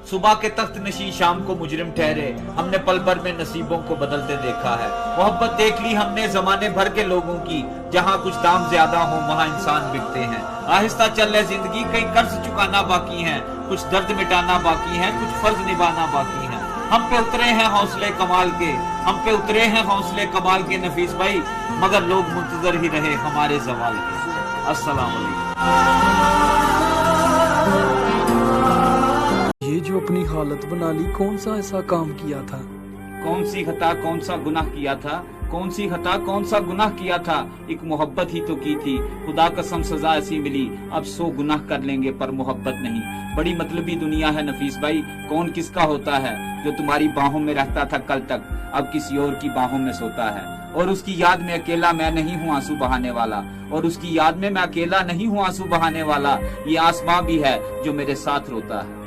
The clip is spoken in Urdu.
صبح کے تخت نشین شام کو مجرم ٹھہرے، ہم نے پل بھر میں نصیبوں کو بدلتے دیکھا ہے۔ محبت دیکھ لی ہم نے زمانے بھر کے لوگوں کی، جہاں کچھ دام زیادہ ہوں وہاں انسان بکتے ہیں۔ آہستہ چل رہے زندگی، کئی قرض چکانا باقی ہیں، کچھ درد مٹانا باقی ہے، کچھ فرض نبھانا باقی ہے۔ ہم پہ اترے ہیں حوصلے کمال کے، ہم پہ اترے ہیں حوصلے کمال کے نفیس بھائی، مگر لوگ منتظر ہی رہے ہمارے زوال کے۔ السلام علیکم۔ یہ جو اپنی حالت بنا لی، کون سا ایسا کام کیا تھا؟ کون سی خطا کون سا گناہ کیا تھا، کون سی خطا کون سا گناہ کیا تھا، ایک محبت ہی تو کی تھی، خدا قسم سزا ایسی ملی، اب 100 گناہ کر لیں گے پر محبت نہیں۔ بڑی مطلبی دنیا ہے نفیس بھائی، کون کس کا ہوتا ہے، جو تمہاری باہوں میں رہتا تھا کل تک اب کسی اور کی باہوں میں سوتا ہے۔ اور اس کی یاد میں اکیلا میں نہیں ہوں آنسو بہانے والا، اور اس کی یاد میں اکیلا نہیں ہوں آنسو بہانے والا، یہ آسماں بھی ہے جو میرے ساتھ روتا ہے۔